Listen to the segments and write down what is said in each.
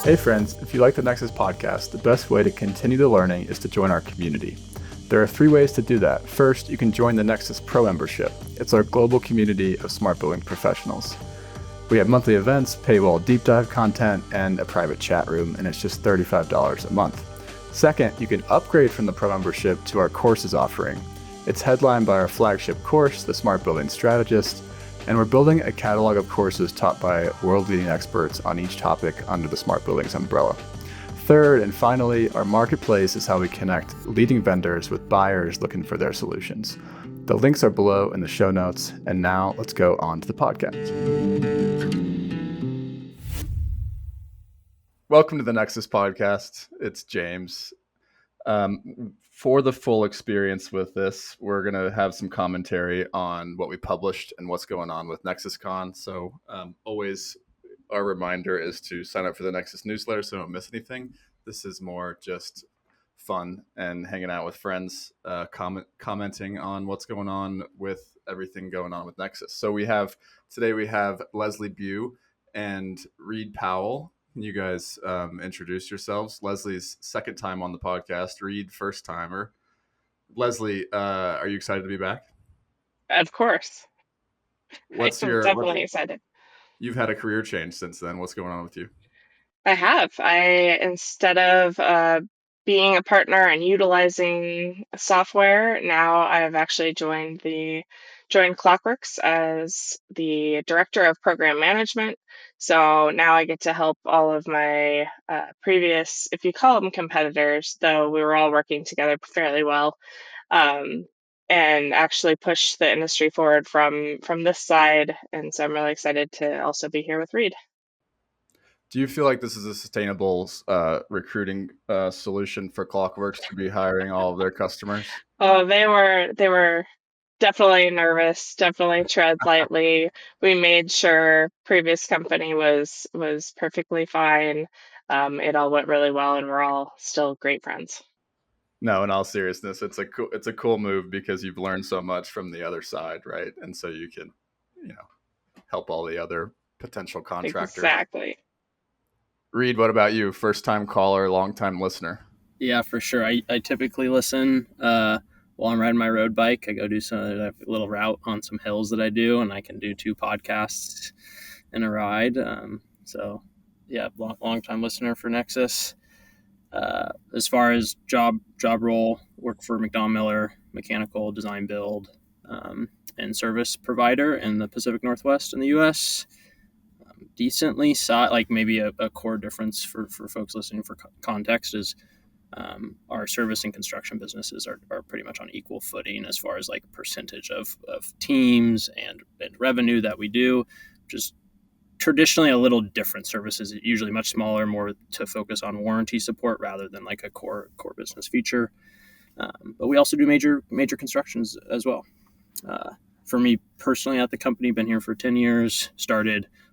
Hey friends, if you like the Nexus Podcast, the best way to continue the learning is to join our community. There are 3 ways to do that. First, you can join the Nexus Pro membership. It's our global community of smart building professionals. We have monthly events, paywall deep dive content, and a private chat room, and it's just $35 a month. Second, you can upgrade from the Pro membership to our courses offering. It's headlined by our flagship course, The Smart Building Strategist, and we're building a catalog of courses taught by world-leading experts on each topic under the Smart Buildings umbrella. Third, and finally, our marketplace is how we connect leading vendors with buyers looking for their solutions. The links are below in the show notes, and now let's go on to the podcast. Welcome to the Nexus Podcast. It's James. For the full experience with this, we're going to have some commentary on what we published and what's going on with NexusCon. So always our reminder is to sign up for the Nexus newsletter so you don't miss anything. This is more just fun and hanging out with friends, commenting on what's going on with everything going on with Nexus. So today we have Leslie Beu and Reed Powell. Can you guys introduce yourselves? Leslie's second time on the podcast. Reed, first timer. Leslie, are you excited to be back? Of course. I'm definitely excited. You've had a career change since then. What's going on with you? I have. Instead of being a partner and utilizing software, now I've actually joined Clockworks as the director of program management. So now I get to help all of my previous, if you call them competitors, though we were all working together fairly well, and actually push the industry forward from this side. And so I'm really excited to also be here with Reed. Do you feel like this is a sustainable recruiting solution for Clockworks to be hiring all of their customers? Oh, they were definitely nervous, definitely tread lightly. We made sure previous company was perfectly fine. It all went really well, and we're all still great friends. No, in all seriousness, it's a cool move because you've learned so much from the other side, right? And so you can, help all the other potential contractors. Exactly. Reed, what about you? First time caller, long time listener. Yeah, for sure. I typically listen while I'm riding my road bike. I go do a little route on some hills that I do, and I can do 2 podcasts in a ride. So yeah, long time listener for Nexus. As far as job role, work for MacDonald-Miller mechanical design build and service provider in the Pacific Northwest in the U.S. Decently saw, like maybe a core difference for folks listening for context is our service and construction businesses are pretty much on equal footing as far as like percentage of teams and revenue that we do, which is traditionally a little different. Services usually much smaller, more to focus on warranty support rather than like a core business feature. But we also do major constructions as well. For me personally at the company, been here for 10 years,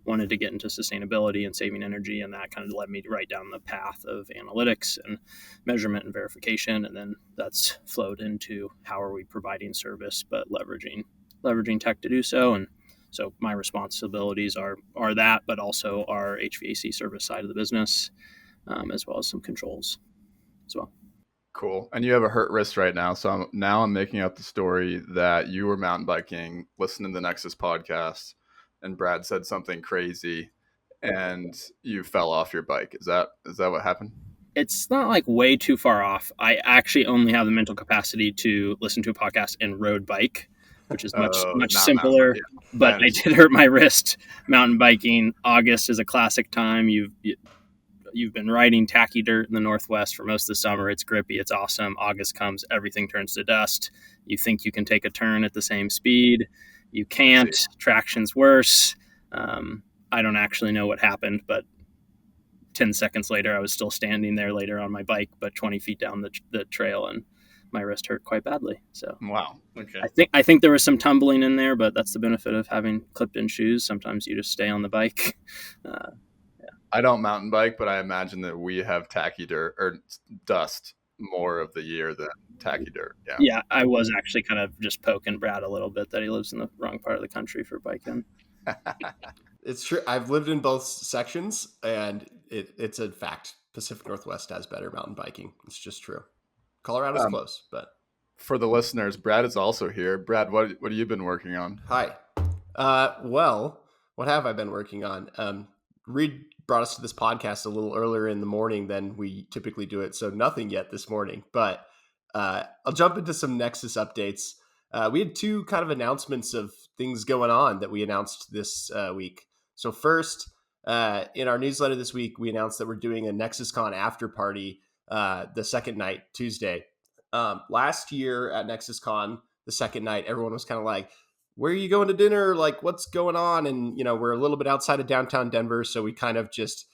wanted to get into sustainability and saving energy, and that kind of led me right down the path of analytics and measurement and verification, and then that's flowed into how are we providing service but leveraging tech to do so. And so my responsibilities are that, but also our HVAC service side of the business, as well as some controls as well. Cool. And you have a hurt wrist right now. So I'm making up the story that you were mountain biking, listening to the Nexus podcast, and Brad said something crazy and you fell off your bike. Is that what happened? It's not like way too far off. I actually only have the mental capacity to listen to a podcast and road bike, which is much simpler. Yeah. But I did hurt my wrist mountain biking. August is a classic time. You've been riding tacky dirt in the Northwest for most of the summer. It's grippy. It's awesome. August comes, everything turns to dust. You think you can take a turn at the same speed. You can't. Traction's worse. I don't actually know what happened, but 10 seconds later, I was still standing there later on my bike, but 20 feet down the trail, and my wrist hurt quite badly. So wow. Okay. I think there was some tumbling in there, but that's the benefit of having clipped-in shoes. Sometimes you just stay on the bike. I don't mountain bike, but I imagine that we have tacky dirt or dust more of the year than tacky dirt. Yeah, I was actually kind of just poking Brad a little bit that he lives in the wrong part of the country for biking. It's true. I've lived in both sections, and it's a fact. Pacific Northwest has better mountain biking. It's just true. Colorado's Um, close, but for the listeners, Brad is also here. Brad, what have you been working on? hi. Well, what have I been working on? Reed brought us to this podcast a little earlier in the morning than we typically do it, so nothing yet this morning. But I'll jump into some Nexus updates. We had two kind of announcements of things going on that we announced this week. So first, in our newsletter this week, we announced that we're doing a NexusCon after party the second night, Tuesday. Last year at NexusCon, the second night, everyone was kind of like, where are you going to dinner? Like, what's going on? And, we're a little bit outside of downtown Denver. So we kind of just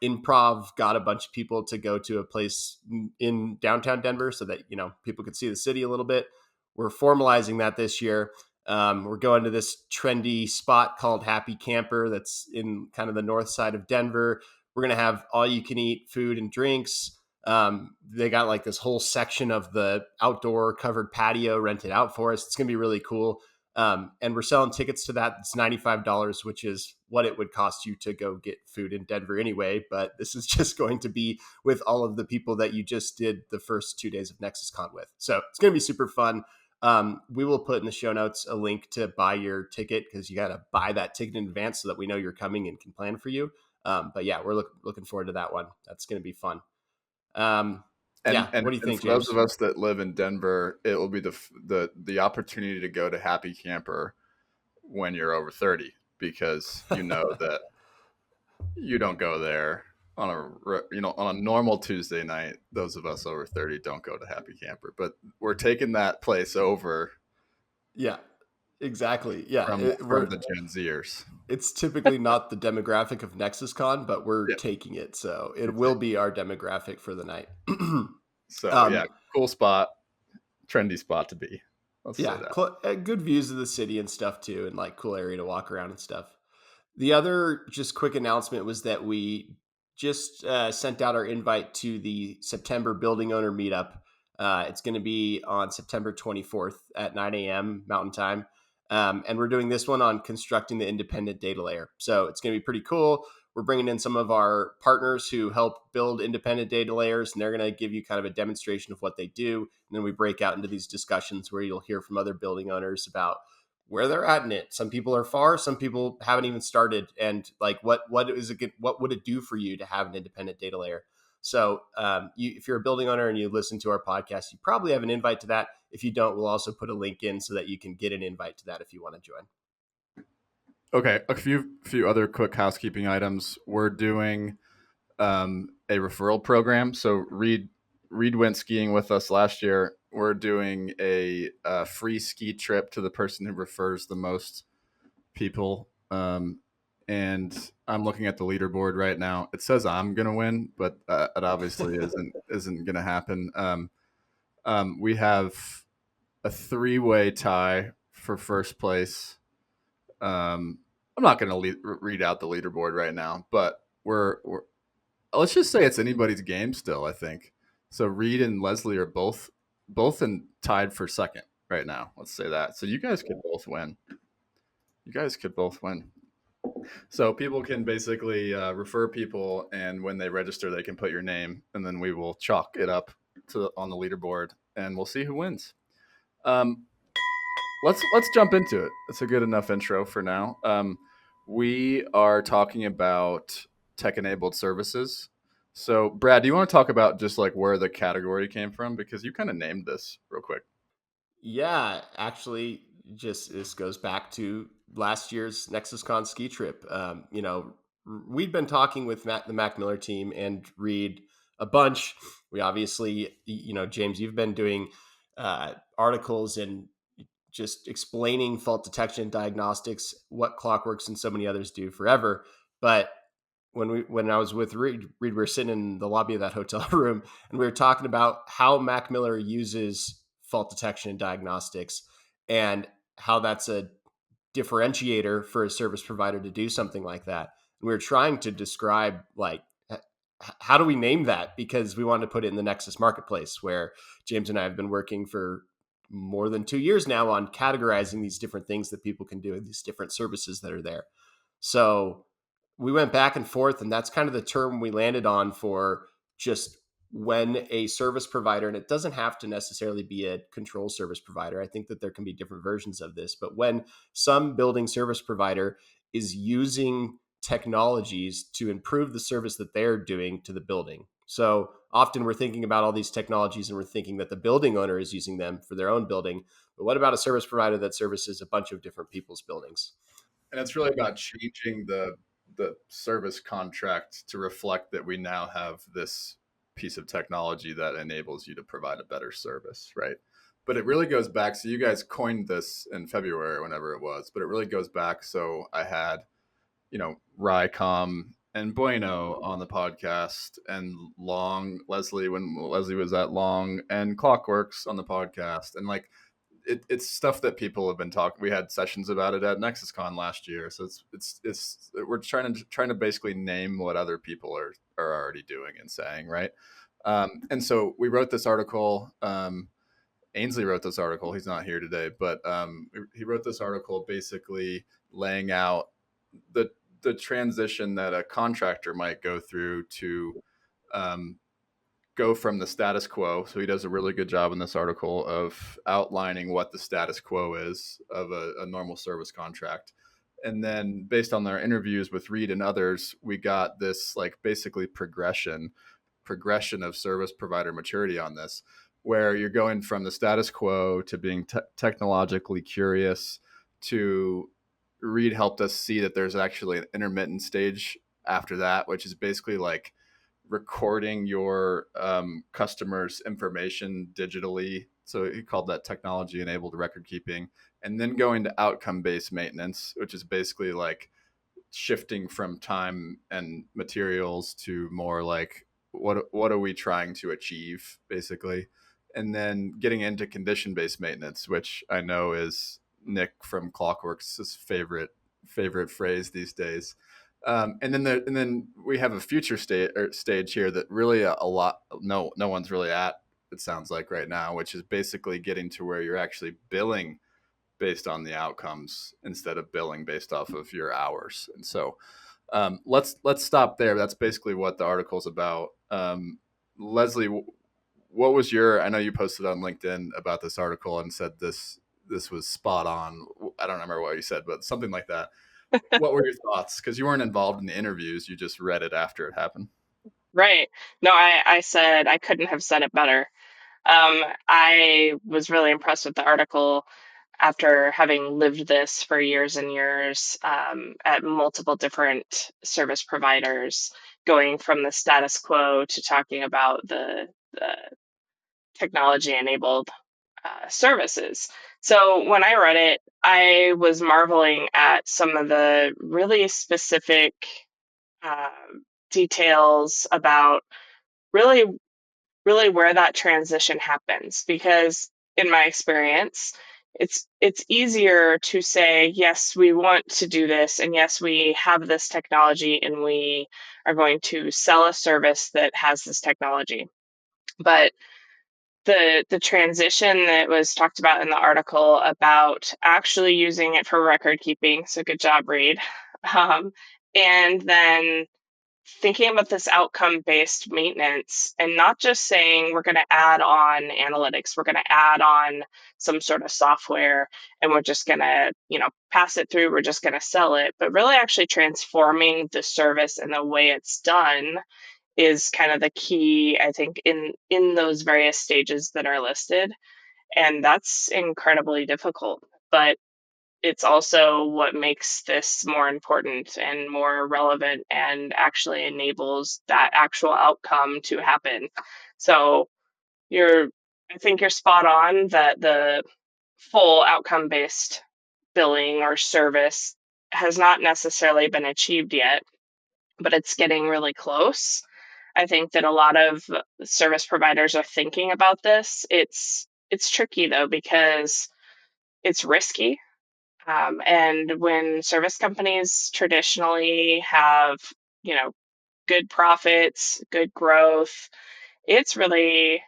improv got a bunch of people to go to a place in downtown Denver so that, people could see the city a little bit. We're formalizing that this year. We're going to this trendy spot called Happy Camper that's in kind of the north side of Denver. We're going to have all you can eat food and drinks. They got like this whole section of the outdoor covered patio rented out for us. It's going to be really cool. And we're selling tickets to that. It's $95, which is what it would cost you to go get food in Denver anyway. But this is just going to be with all of the people that you just did the first 2 days of NexusCon with. So it's going to be super fun. We will put in the show notes a link to buy your ticket because you got to buy that ticket in advance so that we know you're coming and can plan for you. But yeah, we're looking forward to that one. That's going to be fun. What do you think, for James? those of us that live in Denver, it will be the opportunity to go to Happy Camper when you're over 30, because that you don't go there on a normal Tuesday night. Those of us over 30 don't go to Happy Camper, but we're taking that place over. Yeah, exactly. Yeah, from the Gen Zers. It's typically not the demographic of NexusCon, but we're taking it. So it will be our demographic for the night. So cool spot, trendy spot to be. Let's say that. Good views of the city and stuff too, and like cool area to walk around and stuff. The other just quick announcement was that we just sent out our invite to the September building owner meetup. It's going to be on September 24th at 9 a.m. Mountain Time. And we're doing this one on constructing the independent data layer. So it's going to be pretty cool. We're bringing in some of our partners who help build independent data layers, and they're going to give you kind of a demonstration of what they do. And then we break out into these discussions where you'll hear from other building owners about where they're at in it. Some people are far, some people haven't even started. And like, what would it do for you to have an independent data layer? So if you're a building owner and you listen to our podcast, you probably have an invite to that. If you don't, we'll also put a link in so that you can get an invite to that if you want to join. Okay, a few other quick housekeeping items. We're doing a referral program. So Reed went skiing with us last year. We're doing a free ski trip to the person who refers the most people. And I'm looking at the leaderboard right now. It says I'm gonna win, but it obviously isn't gonna happen. We have a 3-way tie for first place. I'm not gonna read out the leaderboard right now, but we're let's just say it's anybody's game still. I think so. Reed and Leslie are both tied for second right now. Let's say that. So you guys could both win. So people can basically refer people, and when they register, they can put your name, and then we will chalk it up on the leaderboard, and we'll see who wins. Let's jump into it. It's a good enough intro for now. We are talking about tech-enabled services. So, Brad, do you want to talk about just like where the category came from? Because you kind of named this real quick. Yeah, actually, just this goes back to last year's NexusCon ski trip. We'd been talking with the Mac Miller team and Reed a bunch. We obviously, James, you've been doing articles and just explaining fault detection and diagnostics, what Clockworks and so many others do forever. But when I was with Reed, we were sitting in the lobby of that hotel room, and we were talking about how Mac Miller uses fault detection and diagnostics, and how that's a differentiator for a service provider to do something like that. And we were trying to describe like, how do we name that? Because we wanted to put it in the Nexus marketplace where James and I have been working for more than 2 years now on categorizing these different things that people can do and these different services that are there. So we went back and forth, and that's kind of the term we landed on for just when a service provider, and it doesn't have to necessarily be a control service provider. I think that there can be different versions of this, but when some building service provider is using technologies to improve the service that they're doing to the building. So often we're thinking about all these technologies and we're thinking that the building owner is using them for their own building. But what about a service provider that services a bunch of different people's buildings? And it's really about changing the service contract to reflect that we now have this piece of technology that enables you to provide a better service, right? But it really goes back. So you guys coined this in February, whenever it was, but it really goes back. So I had, Rycom and Bueno on the podcast, and Leslie, when Leslie was at Long, and Clockworks on the podcast. And like, it's stuff that people have been talking. We had sessions about it at NexusCon last year. So it's we're trying to basically name what other people are already doing and saying, right? And so we wrote this article. Ainsley wrote this article. He's not here today, but he wrote this article basically laying out the transition that a contractor might go through to go from the status quo. So he does a really good job in this article of outlining what the status quo is of a normal service contract. And then based on our interviews with Reed and others, we got this like basically progression of service provider maturity on this, where you're going from the status quo to being technologically curious to Reed helped us see that there's actually an intermittent stage after that, which is basically like recording your customers' information digitally. So he called that technology enabled record keeping, and then going to outcome based maintenance, which is basically like shifting from time and materials to more like what are we trying to achieve basically, and then getting into condition based maintenance, which I know is Nick from Clockworks' favorite phrase these days. And then we have a future stage here that really no one's really at, it sounds like right now, which is basically getting to where you're actually billing based on the outcomes instead of billing based off of your hours. And so let's stop there. That's basically what the article's about. Leslie, what was I know you posted on LinkedIn about this article and said this was spot on. I don't remember what you said, but something like that. What were your thoughts? Because you weren't involved in the interviews. You just read it after it happened. Right. No, I said I couldn't have said it better. I was really impressed with the article after having lived this for years and years at multiple different service providers, going from the status quo to talking about the technology-enabled services. So when I read it, I was marveling at some of the really specific uh, details about really, really where that transition happens. Because in my experience, it's easier to say, yes, we want to do this, and yes, we have this technology, and we are going to sell a service that has this technology. But the transition that was talked about in the article about actually using it for record keeping, so good job, Reed, and then thinking about this outcome based maintenance and not just saying we're going to add on analytics, we're going to add on some sort of software, and we're just going to pass it through, we're just going to sell it, but really actually transforming the service and the way it's done is kind of the key, I think, in those various stages that are listed. And that's incredibly difficult, but it's also what makes this more important and more relevant and actually enables that actual outcome to happen. So I think you're spot on that the full outcome based billing or service has not necessarily been achieved yet, but it's getting really close. I think that a lot of service providers are thinking about this. It's tricky though because it's risky. And when service companies traditionally have, good profits, good growth, it's really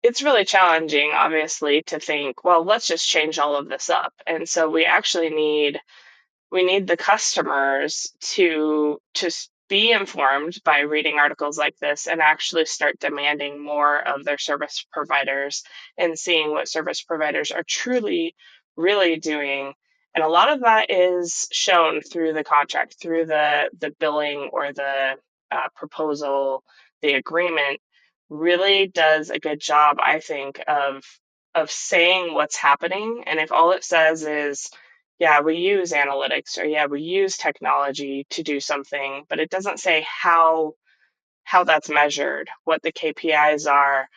it's really challenging, obviously, to think, well, let's just change all of this up. And so we actually need the customers to be informed by reading articles like this and actually start demanding more of their service providers and seeing what service providers are truly really doing. And a lot of that is shown through the contract, through the billing or the proposal, the agreement really does a good job, I think, of saying what's happening. And if all it says is, yeah, we use analytics, or yeah, we use technology to do something, but it doesn't say how that's measured, what the KPIs are,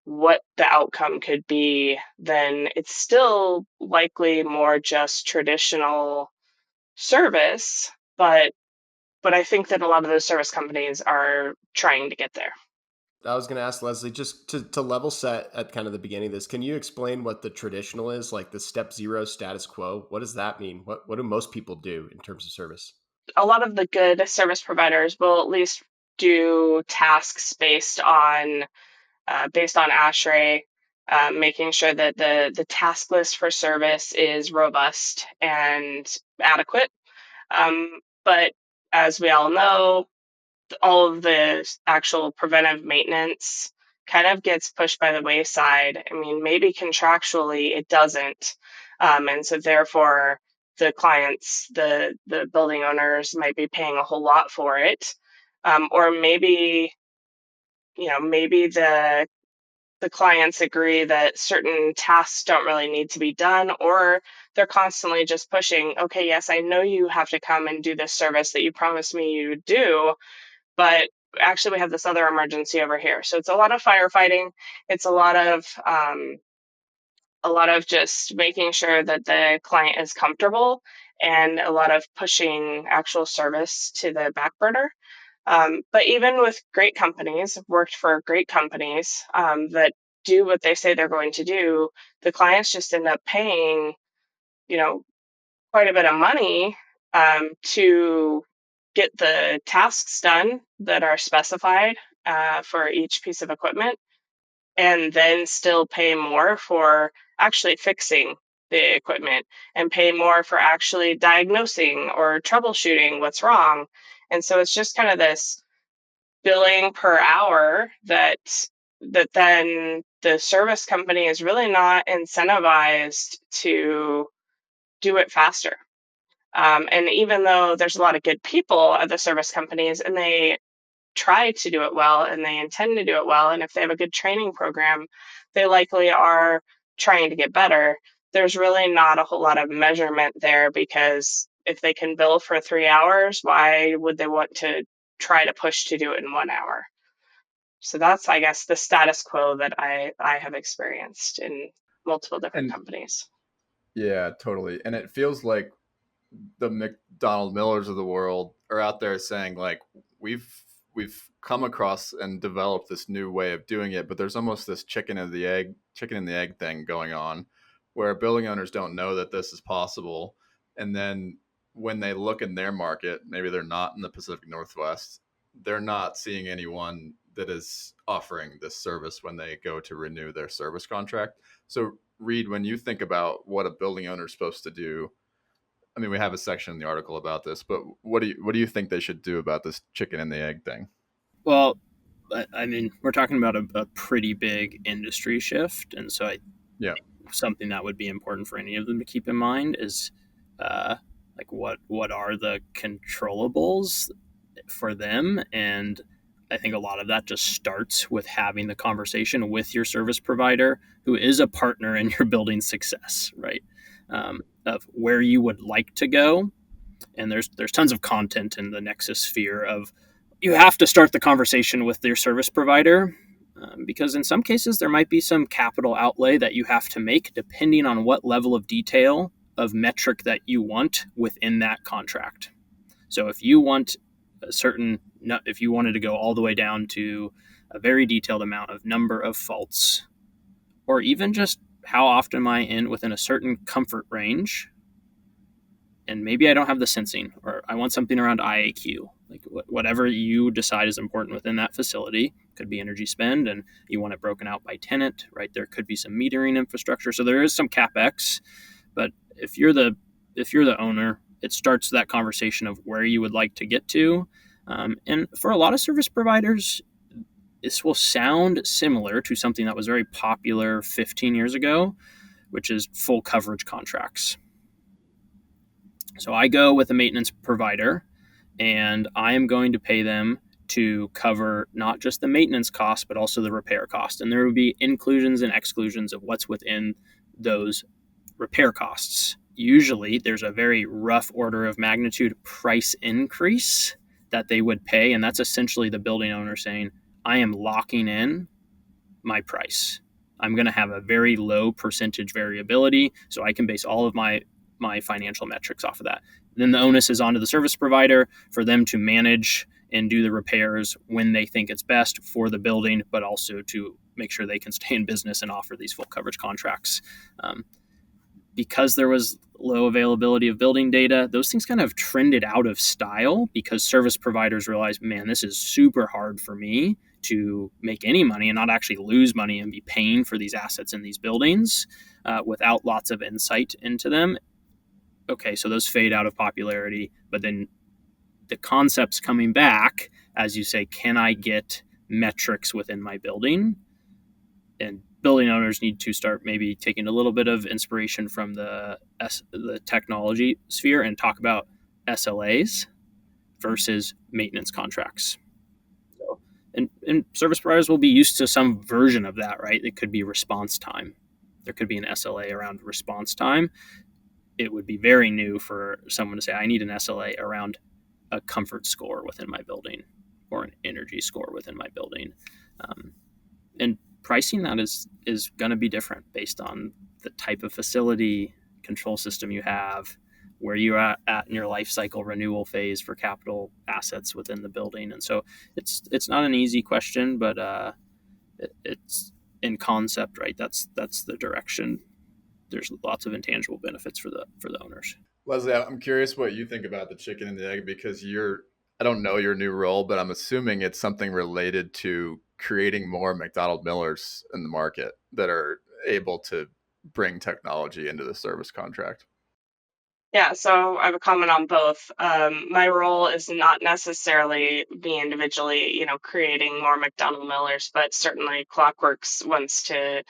what the outcome could be, then it's still likely more just traditional service, but I think that a lot of those service companies are trying to get there. I was going to ask Leslie, just to level set at kind of the beginning of this, can you explain what the traditional is, like the step zero status quo? What does that mean? What do most people do in terms of service? A lot of the good service providers will at least do tasks based on ASHRAE, making sure that the task list for service is robust and adequate. But as we all know, all of the actual preventive maintenance kind of gets pushed by the wayside. I mean, maybe contractually it doesn't. And so therefore the clients, the building owners might be paying a whole lot for it. Or maybe, maybe the clients agree that certain tasks don't really need to be done, or they're constantly just pushing, okay, yes, I know you have to come and do this service that you promised me you would do, but actually we have this other emergency over here. So it's a lot of firefighting. It's a lot of just making sure that the client is comfortable, and a lot of pushing actual service to the back burner. But even with great companies, I've worked for great companies that do what they say they're going to do, the clients just end up paying, you know, quite a bit of money to get the tasks done that are specified for each piece of equipment, and then still pay more for actually fixing the equipment and pay more for actually diagnosing or troubleshooting what's wrong. And so it's just kind of this billing per hour that then the service company is really not incentivized to do it faster. And even though there's a lot of good people at the service companies and they try to do it well and they intend to do it well, and if they have a good training program, they likely are trying to get better, there's really not a whole lot of measurement there, because if they can bill for 3 hours, why would they want to try to push to do it in 1 hour? So that's, I guess, the status quo that I have experienced in multiple different And companies. yeah, totally. And it feels like the MacDonald-Millers of the world are out there saying, like, we've come across and developed this new way of doing it, but there's almost this chicken and the egg thing going on, where building owners don't know that this is possible, and then when they look in their market, maybe they're not in the Pacific Northwest, they're not seeing anyone that is offering this service when they go to renew their service contract. So Reed, when you think about what a building owner is supposed to do, I mean, we have a section in the article about this, but what do you think they should do about this chicken and the egg thing? Well, I mean, we're talking about a pretty big industry shift, and so Yeah. something that would be important for any of them to keep in mind is like what are the controllables for them. And I think a lot of that just starts with having the conversation with your service provider, who is a partner in your building success, right? Of where you would like to go. And there's tons of content in the Nexus sphere of, you have to start the conversation with your service provider, because in some cases there might be some capital outlay that you have to make depending on what level of detail of metric that you want within that contract. So if you want if you wanted to go all the way down to a very detailed amount of number of faults, or even just how often am I in within a certain comfort range, and maybe I don't have the sensing, or I want something around IAQ, like whatever you decide is important within that facility, could be energy spend, and you want it broken out by tenant, right? There could be some metering infrastructure. So there is some CapEx, but if you're the owner, it starts that conversation of where you would like to get to. And for a lot of service providers, this will sound similar to something that was very popular 15 years ago, which is full coverage contracts. So I go with a maintenance provider, and I am going to pay them to cover not just the maintenance cost, but also the repair cost. And there will be inclusions and exclusions of what's within those repair costs. Usually there's a very rough order of magnitude price increase that they would pay. And that's essentially the building owner saying, I am locking in my price. I'm going to have a very low percentage variability, so I can base all of my financial metrics off of that. Then the onus is onto the service provider for them to manage and do the repairs when they think it's best for the building, but also to make sure they can stay in business and offer these full coverage contracts. Because there was low availability of building data, those things kind of trended out of style because service providers realized, man, this is super hard for me to make any money and not actually lose money and be paying for these assets in these buildings without lots of insight into them. Okay, so those fade out of popularity, but then the concept's coming back as you say, can I get metrics within my building? And building owners need to start maybe taking a little bit of inspiration from the technology sphere and talk about SLAs versus maintenance contracts. So, and service providers will be used to some version of that, right? It could be response time. There could be an SLA around response time. It would be very new for someone to say, I need an SLA around a comfort score within my building or an energy score within my building. And pricing that is going to be different based on the type of facility, control system you have, where you're at in your life cycle renewal phase for capital assets within the building. And so it's not an easy question, but it's in concept, right? That's the direction. There's lots of intangible benefits for the owners. Leslie, I'm curious what you think about the chicken and the egg, because I don't know your new role, but I'm assuming it's something related to creating more MacDonald-Millers in the market that are able to bring technology into the service contract. Yeah, so I have a comment on both. My role is not necessarily me individually, creating more MacDonald-Millers, but certainly Clockworks wants to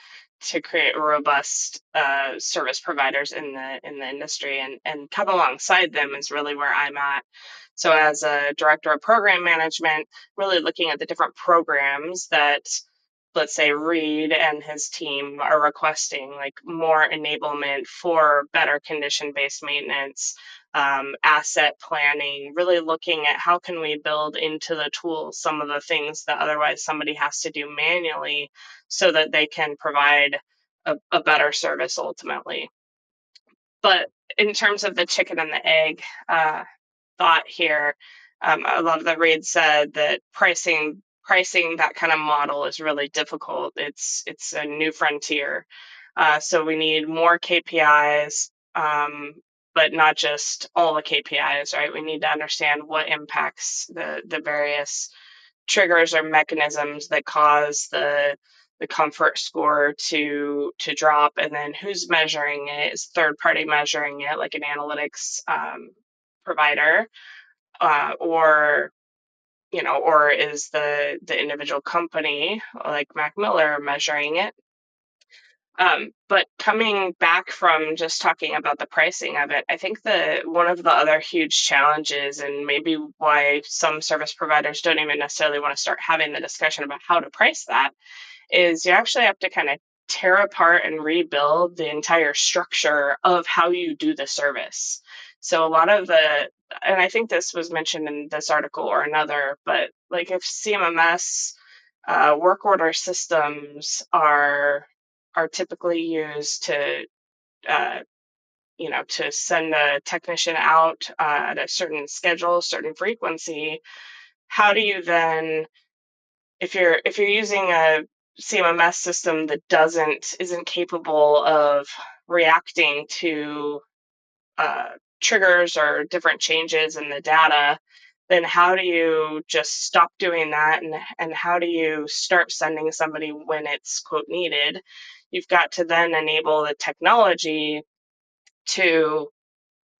create robust service providers in the industry, and come alongside them is really where I'm at. So as a director of program management, really looking at the different programs that, let's say, Reed and his team are requesting, like more enablement for better condition-based maintenance, asset planning, really looking at how can we build into the tools some of the things that otherwise somebody has to do manually so that they can provide a better service ultimately. But in terms of the chicken and the egg thought here, I love that Reed said that pricing that kind of model is really difficult. It's a new frontier. So we need more KPIs, but not just all the KPIs, right? We need to understand what impacts the various triggers or mechanisms that cause the comfort score to drop, and then who's measuring it. Is third party measuring it, like an analytics provider, or is the individual company like Mac Miller measuring it? But coming back from just talking about the pricing of it, I think one of the other huge challenges, and maybe why some service providers don't even necessarily want to start having the discussion about how to price that, is you actually have to kind of tear apart and rebuild the entire structure of how you do the service. So a lot of and I think this was mentioned in this article or another, but like if CMMS work order systems are typically used to to send a technician out at a certain schedule, certain frequency, how do you then, if you're using a CMMS system that isn't capable of reacting to triggers or different changes in the data, then how do you just stop doing that? And how do you start sending somebody when it's quote needed? You've got to then enable the technology to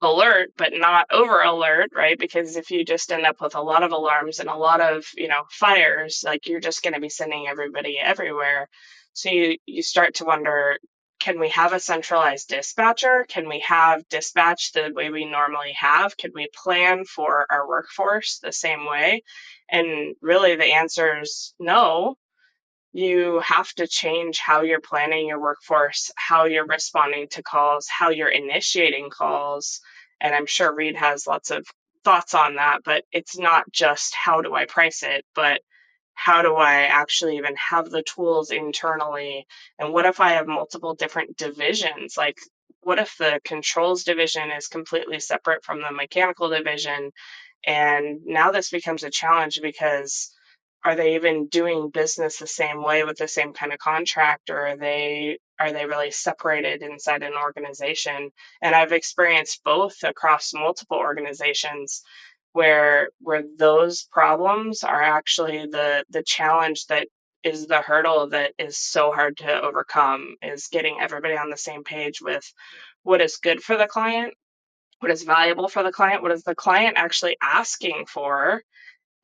alert, but not over alert, right? Because if you just end up with a lot of alarms and a lot of, fires, like you're just going to be sending everybody everywhere. So you start to wonder, can we have a centralized dispatcher? Can we have dispatch the way we normally have? Can we plan for our workforce the same way? And really the answer is no. You have to change how you're planning your workforce, how you're responding to calls, how you're initiating calls. And I'm sure Reed has lots of thoughts on that, but it's not just how do I price it, but how do I actually even have the tools internally? And what if I have multiple different divisions? Like, what if the controls division is completely separate from the mechanical division? And now this becomes a challenge because are they even doing business the same way with the same kind of contract, or are they really separated inside an organization? And I've experienced both across multiple organizations where those problems are actually the challenge that is the hurdle that is so hard to overcome, is getting everybody on the same page with what is good for the client, what is valuable for the client, what is the client actually asking for,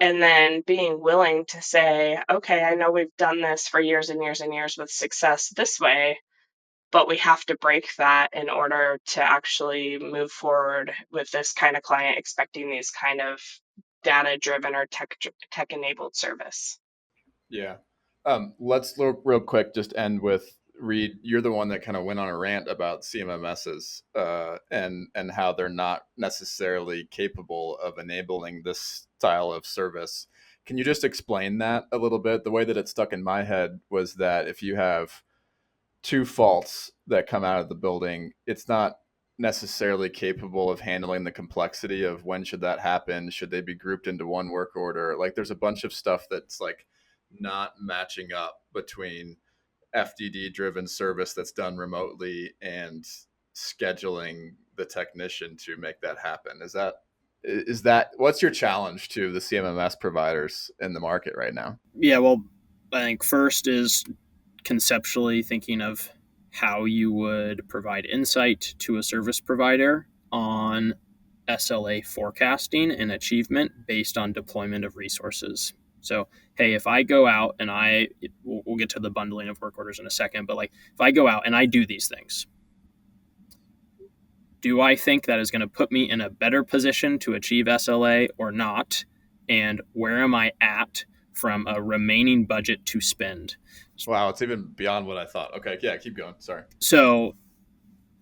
and then being willing to say, okay, I know we've done this for years and years and years with success this way, but we have to break that in order to actually move forward with this kind of client expecting these kind of data-driven or tech-enabled service. Yeah. Let's real quick just end with Reed. You're the one that kind of went on a rant about CMMSs and how they're not necessarily capable of enabling this style of service. Can you just explain that a little bit? The way that it stuck in my head was that if you have two faults that come out of the building, it's not necessarily capable of handling the complexity of when should that happen? Should they be grouped into one work order? Like there's a bunch of stuff that's like not matching up between FDD driven service that's done remotely and scheduling the technician to make that happen. Is that what's your challenge to the CMMS providers in the market right now? Yeah, well, I think first is conceptually thinking of how you would provide insight to a service provider on SLA forecasting and achievement based on deployment of resources. So, hey, if I go out and we'll get to the bundling of work orders in a second, but like if I go out and I do these things, do I think that is going to put me in a better position to achieve SLA or not? And where am I at from a remaining budget to spend? Wow, it's even beyond what I thought. Okay, yeah, keep going. Sorry. So,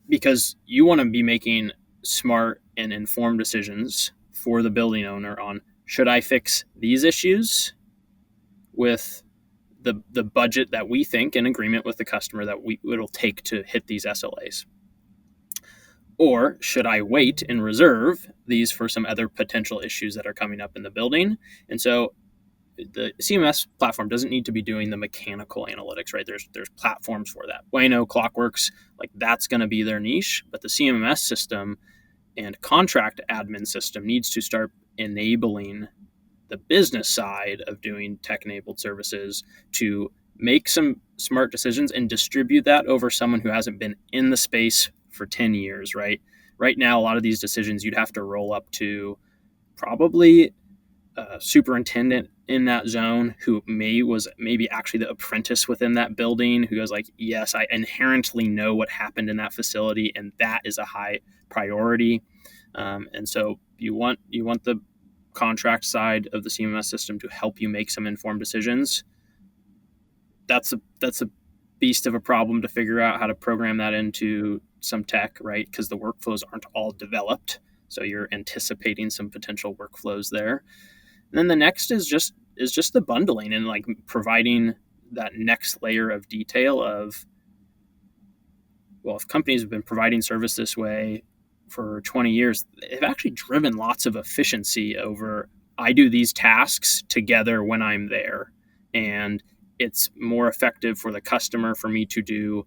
because you want to be making smart and informed decisions for the building owner on, should I fix these issues with the budget that we think in agreement with the customer that it'll take to hit these SLAs? Or should I wait and reserve these for some other potential issues that are coming up in the building? And so the CMS platform doesn't need to be doing the mechanical analytics, right? There's platforms for that. Bueno, Clockworks, like that's going to be their niche, but the CMS system and contract admin system needs to start enabling the business side of doing tech-enabled services to make some smart decisions and distribute that over someone who hasn't been in the space for 10 years, right? Right now, a lot of these decisions you'd have to roll up to probably a superintendent in that zone who was maybe actually the apprentice within that building, who goes like, yes, I inherently know what happened in that facility, and that is a high priority. And so you want the contract side of the CMS system to help you make some informed decisions. That's a beast of a problem to figure out how to program that into some tech, right? Because the workflows aren't all developed. So you're anticipating some potential workflows there. And then the next is just the bundling and like providing that next layer of detail of, well, if companies have been providing service this way for 20 years, they've actually driven lots of efficiency over, I do these tasks together when I'm there. And it's more effective for the customer for me to do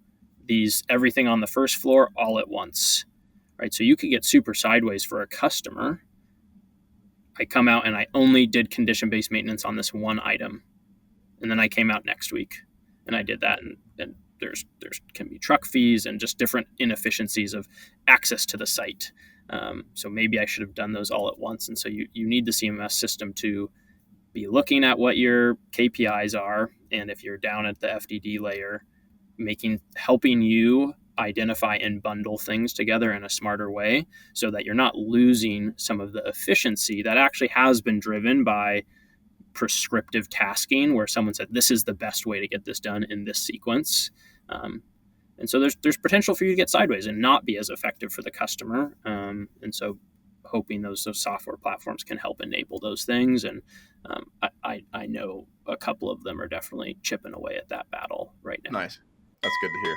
everything on the first floor all at once, right? So you could get super sideways for a customer. I come out and I only did condition-based maintenance on this one item. And then I came out next week and I did that. And there's can be truck fees and just different inefficiencies of access to the site. So maybe I should have done those all at once. And so you need the CMS system to be looking at what your KPIs are. And if you're down at the FDD layer, helping you identify and bundle things together in a smarter way so that you're not losing some of the efficiency that actually has been driven by prescriptive tasking, where someone said, this is the best way to get this done in this sequence. And so there's potential for you to get sideways and not be as effective for the customer. And so hoping those software platforms can help enable those things. And I know a couple of them are definitely chipping away at that battle right now. Nice. That's good to hear.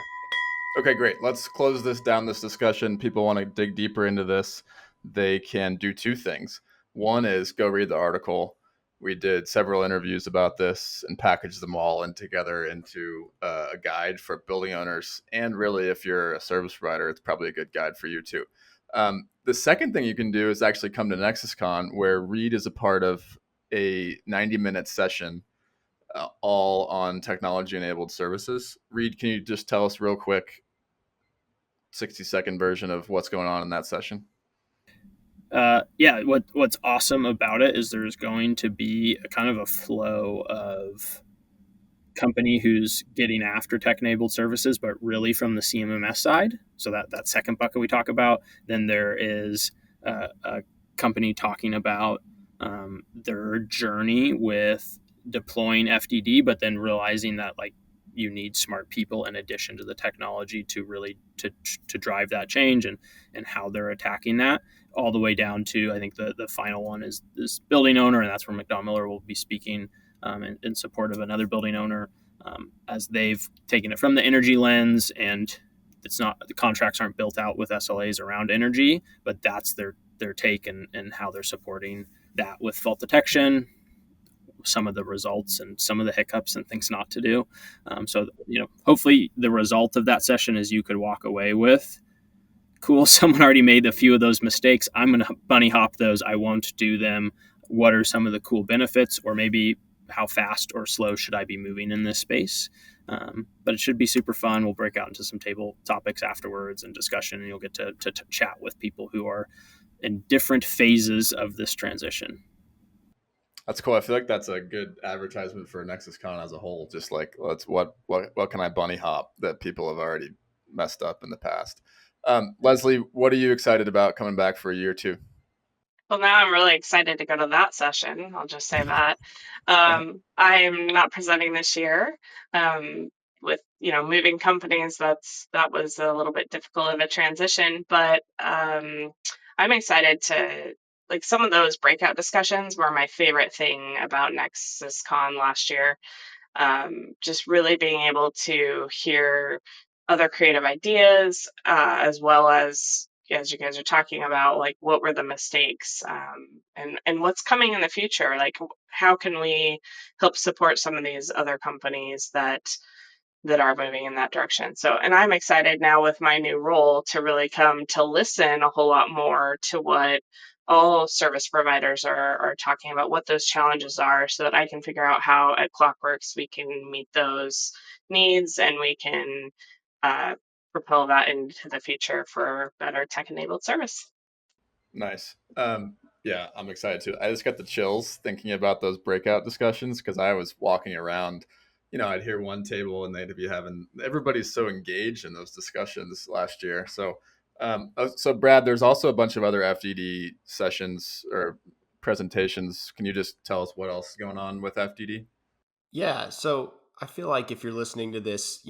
Okay, great. Let's close this discussion. People want to dig deeper into this. They can do two things. One is go read the article. We did several interviews about this and packaged them all together into a guide for building owners. And really, if you're a service provider, it's probably a good guide for you too. The second thing you can do is actually come to NexusCon, where Reed is a part of a 90-minute session all on technology-enabled services. Reed, can you just tell us real quick, 60-second version of what's going on in that session? What's awesome about it is there's going to be a kind of a flow of company who's getting after tech-enabled services, but really from the CMMS side. So that second bucket we talk about. Then there is a company talking about their journey with deploying FDD, but then realizing that you need smart people in addition to the technology to really to drive that change and how they're attacking that, all the way down to, I think the final one is this building owner, and that's where MacDonald-Miller will be speaking in support of another building owner as they've taken it from the energy lens, and the contracts aren't built out with SLAs around energy, but that's their take and how they're supporting that with fault detection, some of the results and some of the hiccups and things not to do. So hopefully the result of that session is you could walk away with, cool, someone already made a few of those mistakes. I'm going to bunny hop those. I won't do them. What are some of the cool benefits, or maybe how fast or slow should I be moving in this space? But it should be super fun. We'll break out into some table topics afterwards and discussion, and you'll get to chat with people who are in different phases of this transition. That's cool. I feel like that's a good advertisement for NexusCon as a whole. Just what can I bunny hop that people have already messed up in the past? Leslie, what are you excited about coming back for a year or two? Well, now I'm really excited to go to that session. I'll just say that. I'm not presenting this year. With moving companies, that was a little bit difficult of a transition, but I'm excited to, some of those breakout discussions were my favorite thing about NexusCon last year. Just really being able to hear other creative ideas, as well as you guys are talking about, what were the mistakes, and what's coming in the future. How can we help support some of these other companies that are moving in that direction. So, and I'm excited now with my new role to really come to listen a whole lot more to what all service providers are talking about, what those challenges are, so that I can figure out how at Clockworks we can meet those needs, and we can propel that into the future for better tech-enabled service. Nice. Yeah, I'm excited too. I just got the chills thinking about those breakout discussions, because I was walking around, I'd hear one table and they'd be everybody's so engaged in those discussions last year. So, Brad, there's also a bunch of other FDD sessions or presentations. Can you just tell us what else is going on with FDD? Yeah. So I feel like if you're listening to this,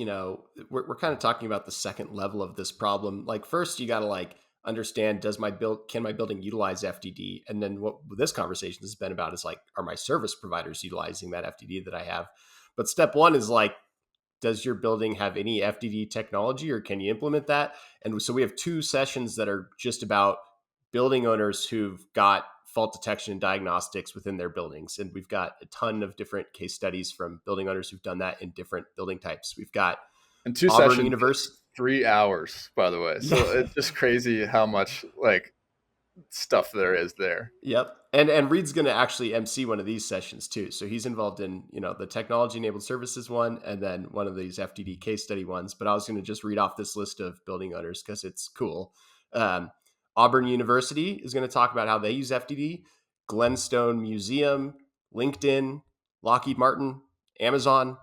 we're kind of talking about the second level of this problem. First, you got to understand, can my building utilize FDD? And then what this conversation has been about is are my service providers utilizing that FDD that I have? But step one is does your building have any FDD technology, or can you implement that? And so we have two sessions that are just about building owners who've got fault detection and diagnostics within their buildings. And we've got a ton of different case studies from building owners who've done that in different building types. We've got and two Auburn sessions, 3 hours, by the way. So it's just crazy how much stuff there is there. Yep. And Reed's going to actually MC one of these sessions too. So he's involved in, the technology enabled services one, and then one of these FDD case study ones. But I was going to just read off this list of building owners because it's cool. Auburn University is going to talk about how they use FDD, Glenstone Museum, LinkedIn, Lockheed Martin, Amazon,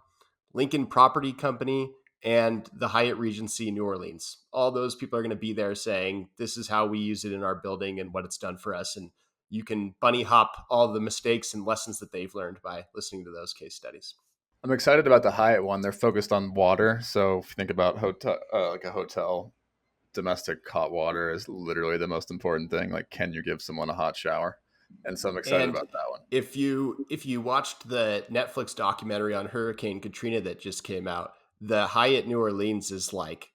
Lincoln Property Company, and the Hyatt Regency New Orleans. All those people are going to be there saying, this is how we use it in our building and what it's done for us. And you can bunny hop all the mistakes and lessons that they've learned by listening to those case studies. I'm excited about the Hyatt one. They're focused on water. So if you think about like a hotel, domestic hot water is literally the most important thing. Like, can you give someone a hot shower? And so I'm excited about that one. If you watched the Netflix documentary on Hurricane Katrina that just came out, the Hyatt New Orleans is like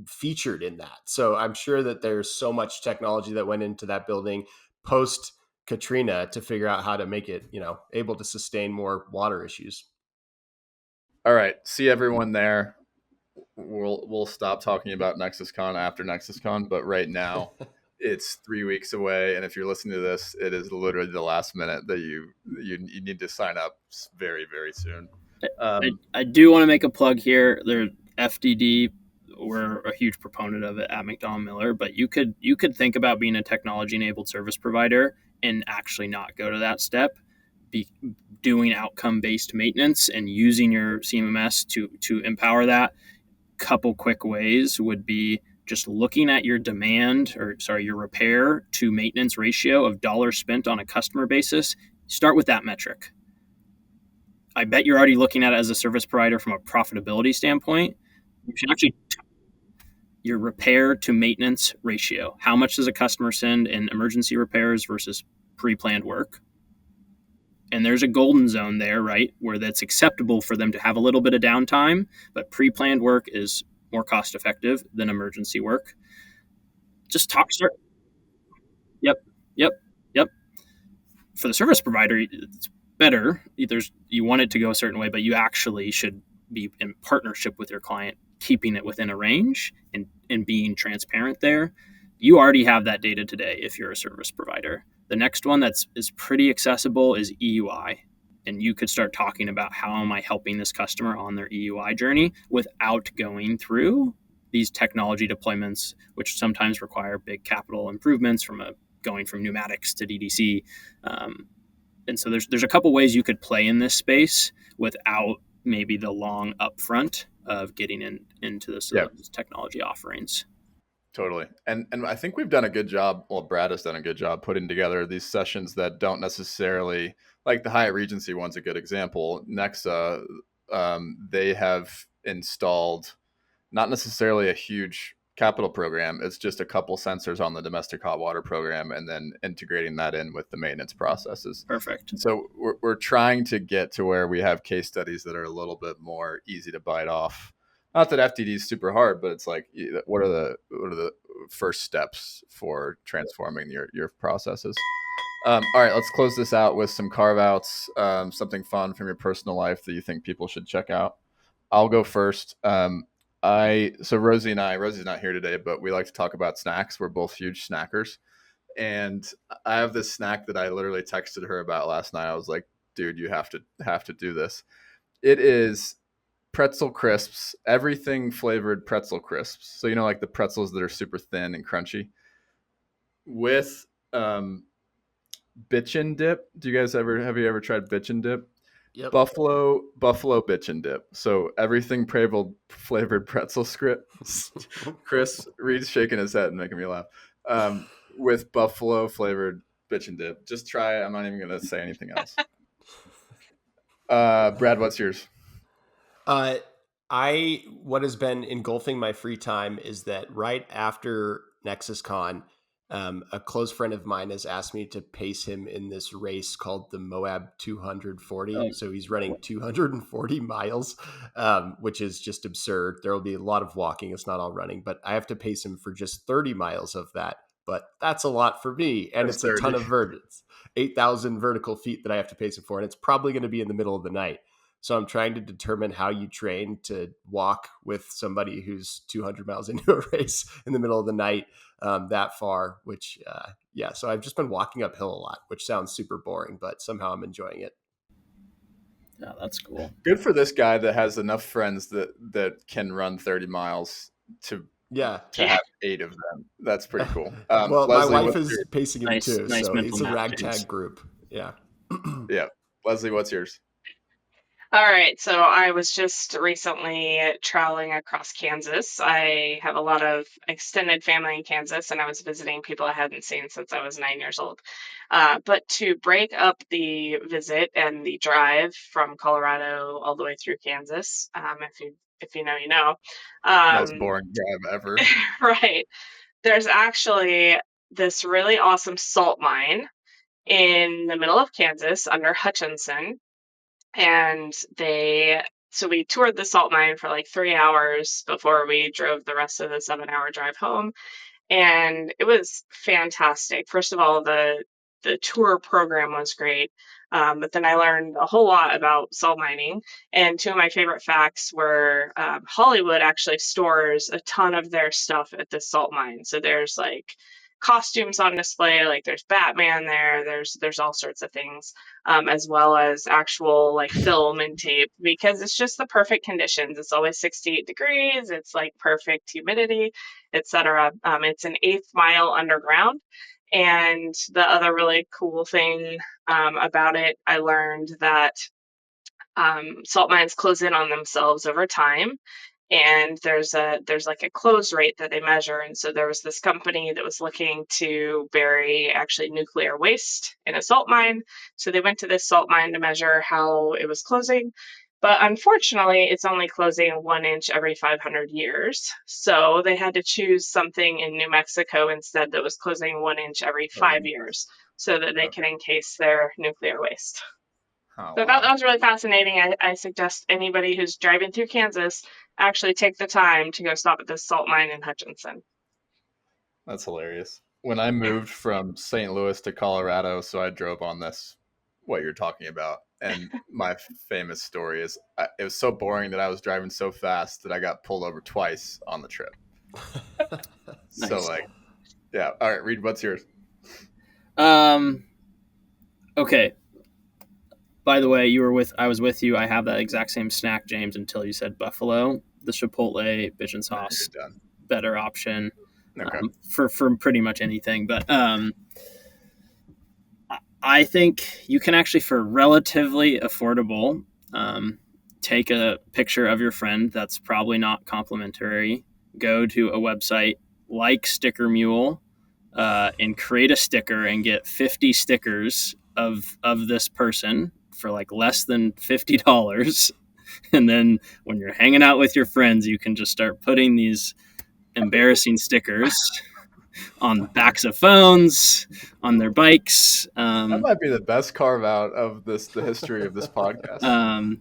featured in that. So I'm sure that there's so much technology that went into that building post Katrina to figure out how to make it, able to sustain more water issues. All right. See everyone there. We'll stop talking about NexusCon after NexusCon, but right now it's 3 weeks away, and if you're listening to this, it is literally the last minute that you need to sign up very, very soon. I do want to make a plug here. FDD, we're a huge proponent of it at MacDonald-Miller, but you could think about being a technology-enabled service provider and actually not go to that step, be doing outcome-based maintenance and using your CMMS to empower that. Couple quick ways would be just looking at your your repair to maintenance ratio of dollars spent on a customer basis. Start with that metric. I bet you're already looking at it as a service provider from a profitability standpoint. You should actually your repair to maintenance ratio. How much does a customer send in emergency repairs versus pre-planned work? And there's a golden zone there, right, where that's acceptable for them to have a little bit of downtime, but pre-planned work is more cost effective than emergency work. Just start. Yep. For the service provider, it's better. You want it to go a certain way, but you actually should be in partnership with your client, keeping it within a range and being transparent there. You already have that data today if you're a service provider. The next one is pretty accessible is EUI. And you could start talking about how am I helping this customer on their EUI journey without going through these technology deployments, which sometimes require big capital improvements going from pneumatics to DDC. And so there's a couple ways you could play in this space without maybe the long upfront of getting into this technology offerings. Totally. And I think we've done a good job. Well, Brad has done a good job putting together these sessions that don't necessarily, like the Hyatt Regency one's a good example. Nexa, they have installed not necessarily a huge capital program. It's just a couple sensors on the domestic hot water program and then integrating that in with the maintenance processes. Perfect. So we're trying to get to where we have case studies that are a little bit more easy to bite off. Not that FDD is super hard, but it's like, what are the first steps for transforming your processes? All right, let's close this out with some carve outs, something fun from your personal life that you think people should check out. I'll go first. Rosie's not here today, but we like to talk about snacks. We're both huge snackers. And I have this snack that I literally texted her about last night. I was like, dude, you have to do this. It is pretzel crisps, everything flavored pretzel crisps. So, like the pretzels that are super thin and crunchy with bitchin dip. Have you ever tried bitchin dip? Yep. Buffalo bitchin dip. So everything flavored pretzel crisps. Chris Reed's shaking his head and making me laugh. With buffalo flavored bitchin dip. Just try it. I'm not even going to say anything else. Brad, what's yours? What has been engulfing my free time is that right after NexusCon, a close friend of mine has asked me to pace him in this race called the Moab 240. Oh. So he's running 240 miles, which is just absurd. There will be a lot of walking. It's not all running, but I have to pace him for just 30 miles of that. But that's a lot for me. And it's 30. A ton of 8,000 vertical feet that I have to pace him for. And it's probably going to be in the middle of the night. So I'm trying to determine how you train to walk with somebody who's 200 miles into a race in the middle of the night that far, which, so I've just been walking uphill a lot, which sounds super boring, but somehow I'm enjoying it. Yeah, that's cool. Good for this guy that has enough friends that can run 30 miles to have 8 of them. That's pretty cool. Well, Leslie, my wife is pacing him too, nice so mental it's a map, ragtag James. group. Yeah. Yeah. Leslie, what's yours? All right, so I was just recently traveling across Kansas. I have a lot of extended family in Kansas, and I was visiting people I hadn't seen since I was 9 years old. But to break up the visit and the drive from Colorado all the way through Kansas, if you know, you know. Most boring drive ever. Right. There's actually this really awesome salt mine in the middle of Kansas under Hutchinson. And so we toured the salt mine for like 3 hours before we drove the rest of the 7-hour drive home. And it was fantastic. First of all, the tour program was great. But then I learned a whole lot about salt mining. And two of my favorite facts were Hollywood actually stores a ton of their stuff at the salt mine. So there's like costumes on display, like there's Batman there, there's all sorts of things, as well as actual like film and tape, because it's just the perfect conditions. It's always 68 degrees, it's like perfect humidity, etc. It's an 1/8 mile underground. And the other really cool thing about it, I learned that salt mines close in on themselves over time, and there's like a close rate that they measure. And so there was this company that was looking to bury actually nuclear waste in a salt mine. So they went to this salt mine to measure how it was closing. But unfortunately, it's only closing 1 inch every 500 years. So they had to choose something in New Mexico instead that was closing 1 inch every 5 years so that they can encase their nuclear waste. Oh, So wow. that was really fascinating. I suggest anybody who's driving through Kansas actually take the time to go stop at this salt mine in Hutchinson. That's hilarious. When I moved from St. Louis to Colorado, so I drove on this, what you're talking about. And my famous story is it was so boring that I was driving so fast that I got pulled over twice on the trip. Nice. So like, yeah. All right, Reed, what's yours? Okay. By the way, I was with you. I have that exact same snack, James, until you said buffalo. The Chipotle pigeon sauce, better option for pretty much anything. But I think you can actually, for relatively affordable, take a picture of your friend that's probably not complimentary, go to a website like Sticker Mule, and create a sticker and get 50 stickers of this person for like less than $50. And then when you're hanging out with your friends, you can just start putting these embarrassing stickers on backs of phones, on their bikes. That might be the best carve out of the history of this podcast.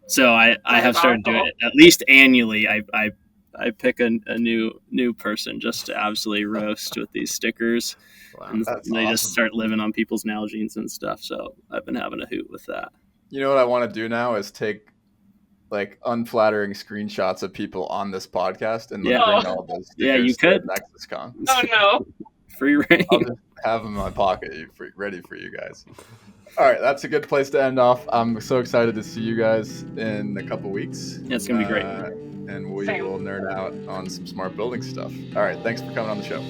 So I have started doing it at least annually. I pick a new person just to absolutely roast with these stickers. Wow, and they just start living on people's Nalgene's and stuff. So I've been having a hoot with that. You know what I want to do now is take like unflattering screenshots of people on this podcast and bring all those stickers you could. to NexusCon. Oh no. Free reign. I'll just have them in my pocket ready for you guys. All right, that's a good place to end off. I'm so excited to see you guys in a couple weeks. Yeah, it's going to be great. And we will nerd out on some smart building stuff. All right, thanks for coming on the show.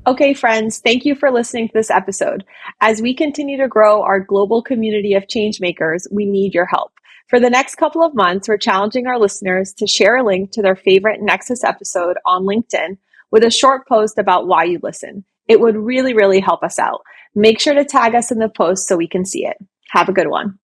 Okay, friends, thank you for listening to this episode. As we continue to grow our global community of changemakers, we need your help. For the next couple of months, we're challenging our listeners to share a link to their favorite Nexus episode on LinkedIn with a short post about why you listen. It would really, really help us out. Make sure to tag us in the post so we can see it. Have a good one.